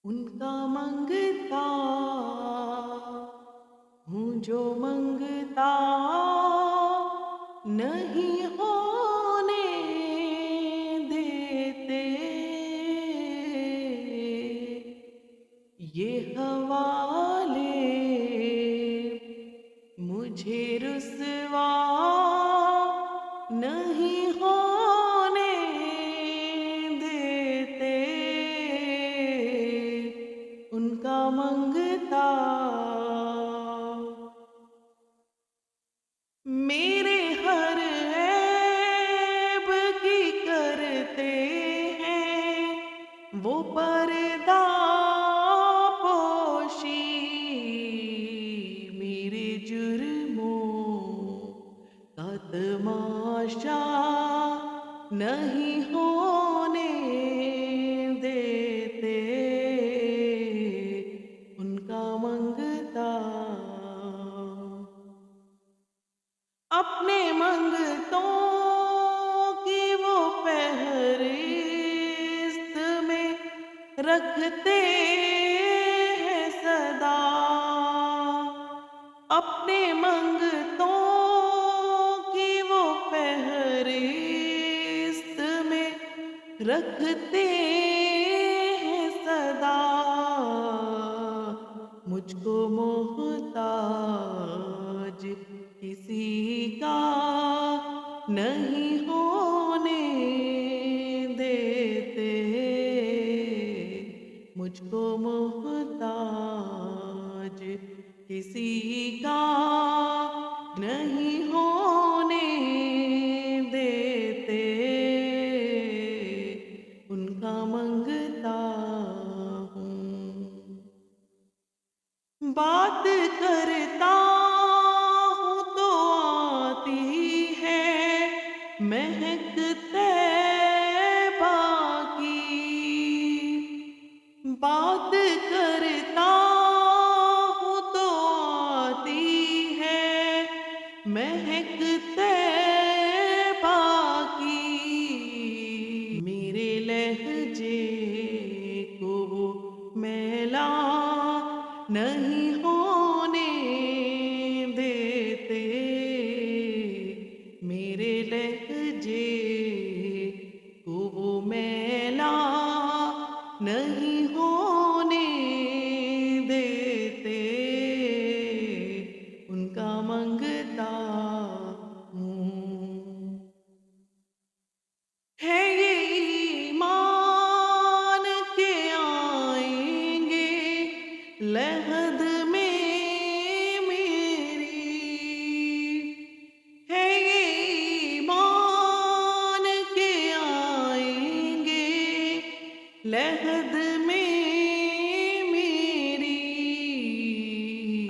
ان کا منگتا ہوں جو منگتا نہیں ہونے دیتے، یہ حوالے مجھے رسوا نہیں ہونے دیتے، ان کا منگتا میرے ہر عیب کی کرتے ہیں وہ پردہ پوشی، میرے جرموں کا تماشا نہیں ہونے دیتے، ان کا منگتا اپنے منگتوں کی وہ فہرست میں رکھتے ہیں صدا، اپنے منگتوں کی وہ فہرست میں رکھتے ہیں صدا، مجھ کو محتاج کسی کا نہیں ہونے دیتے، مجھ کو محتاج کسی کا نہیں ہونے دیتے، ان کا منگتا ہوں، بات کرتا مہک طیبہ کی، بات کرتا ہوں تو آتی ہے مہک طیبہ کی، میرے لہجے کو میلا نہیں ہونے دیتے، میرے لہجے کو وہ میلا نہیں ہونے دیتے، ان کا منگتا ہوں، ہے یہ ایمان کے آئیں گے لحد میں لحد میں میری،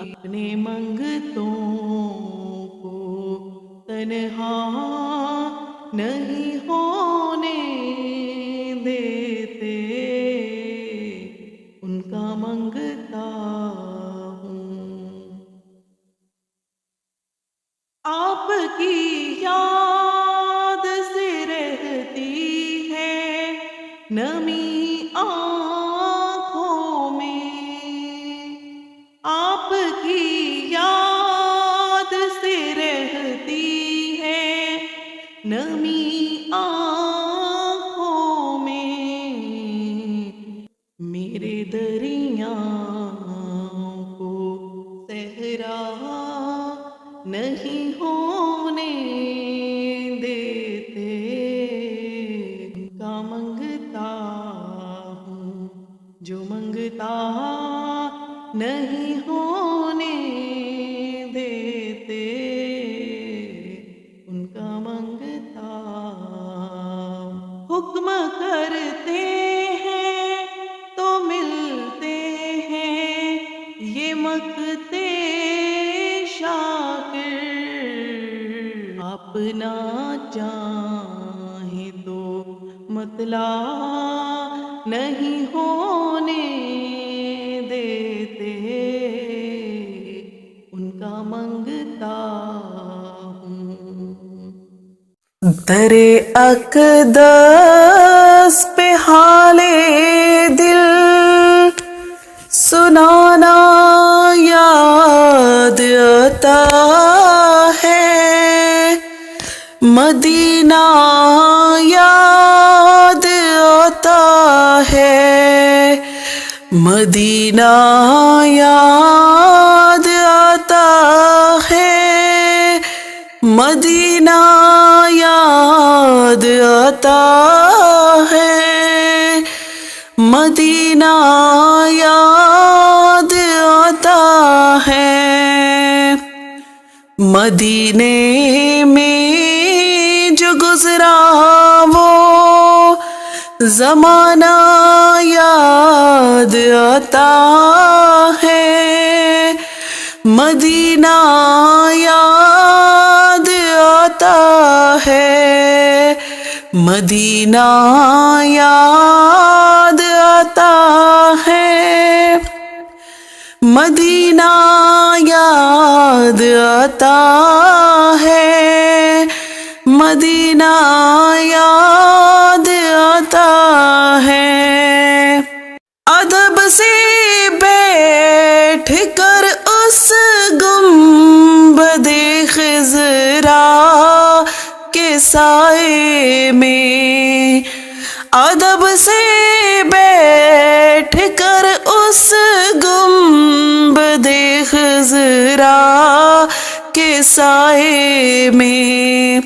اپنے منگتوں کو تنہا نہیں ہونے دیتے، ان کا منگتا ہوں، آپ کی یاد سے رہتی ہے نمی آنکھوں میں، آپ کی یاد سے رہتی ہے نمی آنکھوں میں، میرے دریاؤں کو صحرا نہیں ہونے دیتے، ان کا منگتا جو منگتا نہیں ہونے دیتے، ان کا منگتا حکم کرتے ہیں تو ملتے ہیں یہ مکتے شاکر، اپنا چاہیں تو مطلع نہیں ہونے دیتے، ان کا منگتا ہوں، در اقدس پہ حالے دل سنانا یاد آتا ہے، مدینہ یاد آتا ہے، مدینہ یاد آتا ہے، مدینہ یاد آتا ہے، مدینہ یاد آتا ہے۔ مدینے میں جو گزرا وہ زمانہ یاد آتا ہے، مدینہ یاد آتا ہے، مدینہ یاد آتا ہے، مدینہ یاد آتا ہے، مدینہ یاد آتا ہے۔ ادب سے بیٹھ کر اس گنبد خضرا کے سائے میں، ادب سے بیٹھ کر اس گنبد خضرا کے سائے میں،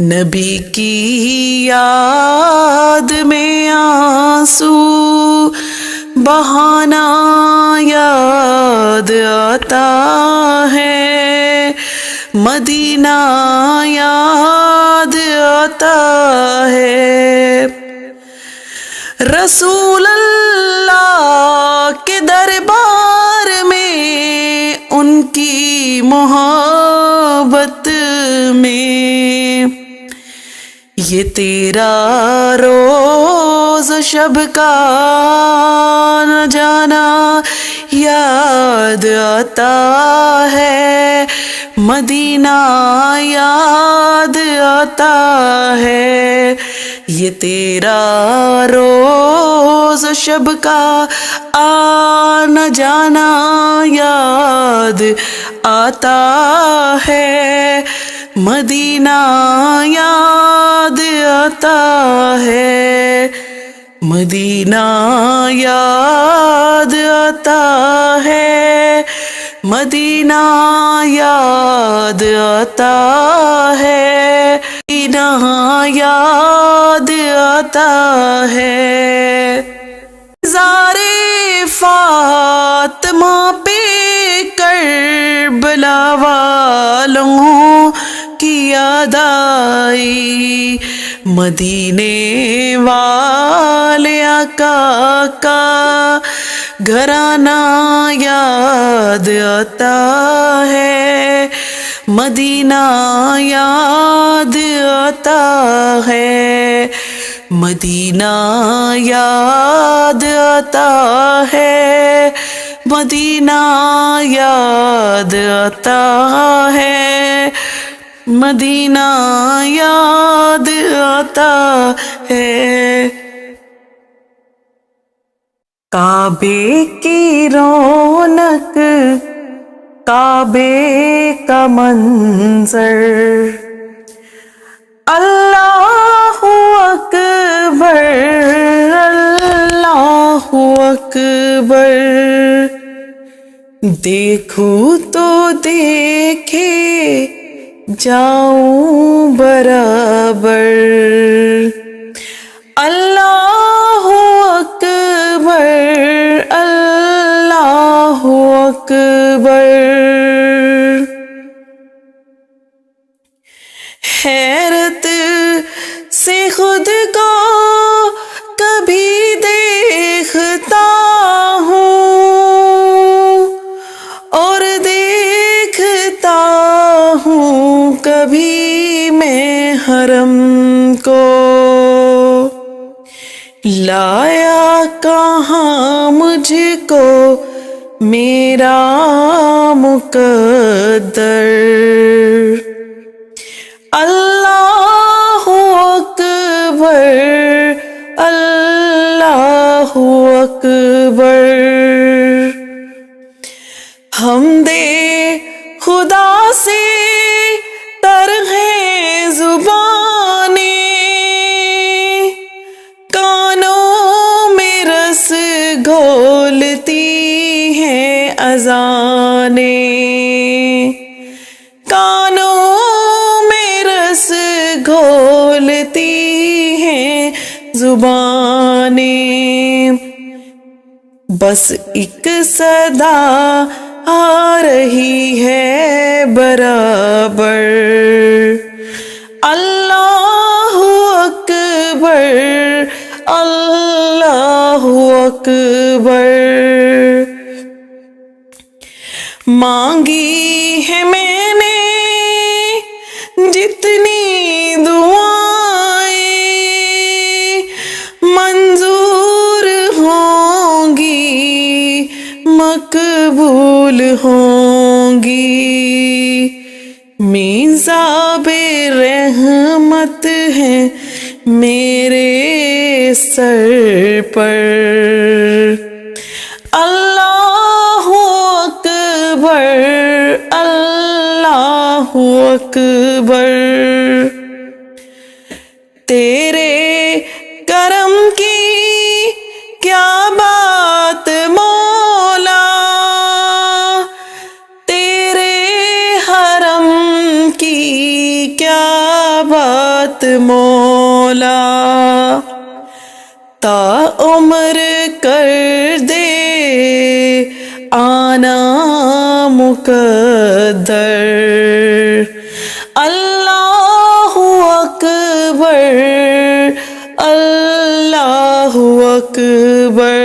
نبی کی یاد میں آنسو بہانا یاد آتا ہے، مدینہ یاد آتا ہے۔ رسول اللہ کے دربار میں ان کی محبت میں، یہ تیرا روز شب کا نہ جانا یاد آتا ہے، مدینہ یاد آتا ہے، یہ تیرا روز شب کا آنا جانا یاد آتا ہے، مدینہ یاد آتا ہے، مدینہ یاد آتا ہے، مدینہ یاد آتا ہے، مدینہ یاد آتا ہے۔ زارے فاطمہ پہ کربلا والوں کی یاد آئی، مدینے والے آقا کا گھرانہ یاد آتا ہے، مدینہ یاد آتا ہے، مدینہ یاد آتا ہے، مدینہ یاد آتا ہے، مدینہ یاد آتا ہے۔ کعبے کی رونق، کعبے کا منظر، اللہ اکبر، اللہ اکبر، دیکھوں تو دیکھے جاؤں برابر، اللہ اکبر، اللہ اکبر، حیرت سے خود کو کبھی دیکھتا ہوں اور دیکھتا ہوں کبھی میں حرم کو، لایا کہاں مجھ کو میرا مقدر، اللہ اکبر، اللہ اکبر۔ حمدے خدا سے تر ہے زبانیں، کانوں میں رس گھولتی ہیں اذانیں، کانوں میں رس گھولتی ہیں زبانیں، بس ایک صدا آ رہی ہے برابر، اللہ اکبر اللہ اکبر۔ مانگی ہے میں نے جتنی دعائیں، منظور ہوں گی مقبول ہوں گی، میزاب رحمت ہے میرے سر پر، اللہ اکبر اللہ اکبر۔ تیرے کرم کی کیا بات مولا، تیرے حرم کی کیا بات مولا، تا عمر کر دے آنا مقدر، اللہ اکبر اللہ اکبر۔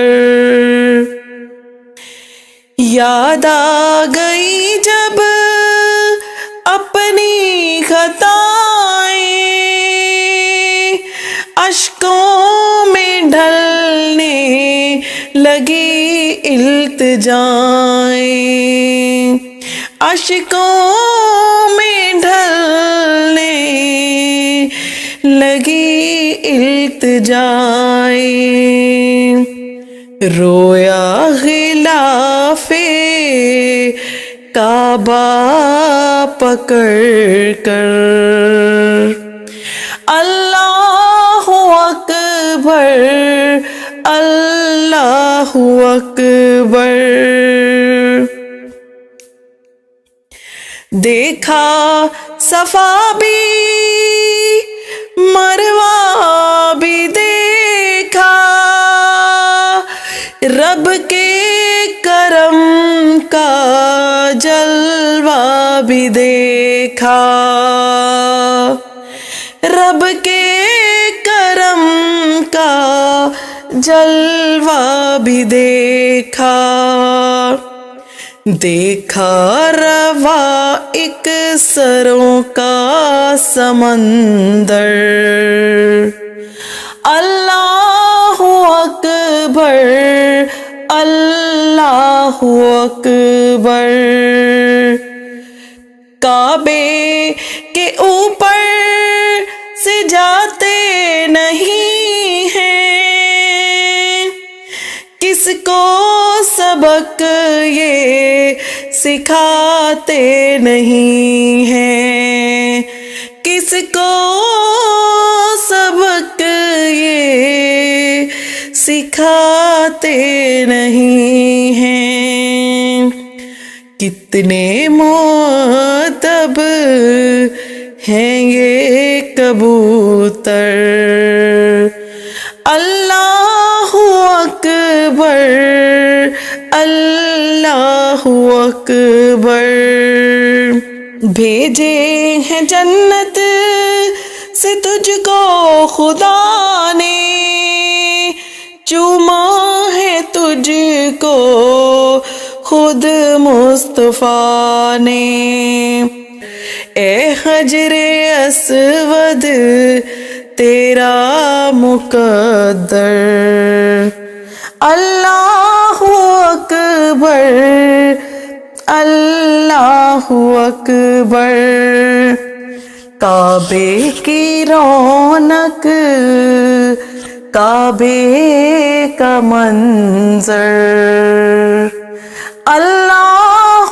یاد آ گئی جب اپنی خطائیں، اشکوں میں ڈھلنے لگی التجائیں، اشکوں میں ڈھلنے لگی التجائیں، رویا غلاف کعبہ پکڑ کر، اللہ اکبر اللہ اکبر۔ دیکھا صفا بھی مروہ بھی دیکھا، رب کے کرم کا جلوہ بھی دیکھا، رب کے کرم کا جلوہ بھی دیکھا، دیکھا رواں ایک سروں کا سمندر، اللہ اکبر اللہ اکبر۔ کعبے کے اوپر سے جاتے نہیں ہیں، کس کو سبق یہ سکھاتے نہیں ہیں، کس کو سبق یہ سکھاتے نہیں ہیں، کتنے مؤدب ہیں یہ کبوتر، اللہ اکبر اللہ اکبر۔ بھیجے ہیں جنت سے تجھ کو خدا نے، چوما ہے تجھ کو خود مصطفیٰ نے، اے حجر اسود تیرا مقدر، اللہ اکبر اللہ اکبر۔ کعبے کی رونق کعبے کا منظر، اللہ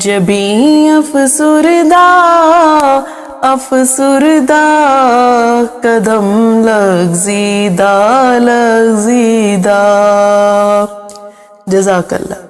جبھی افسردہ افسردہ قدم لغزیدہ لغزیدہ. جزاک اللہ.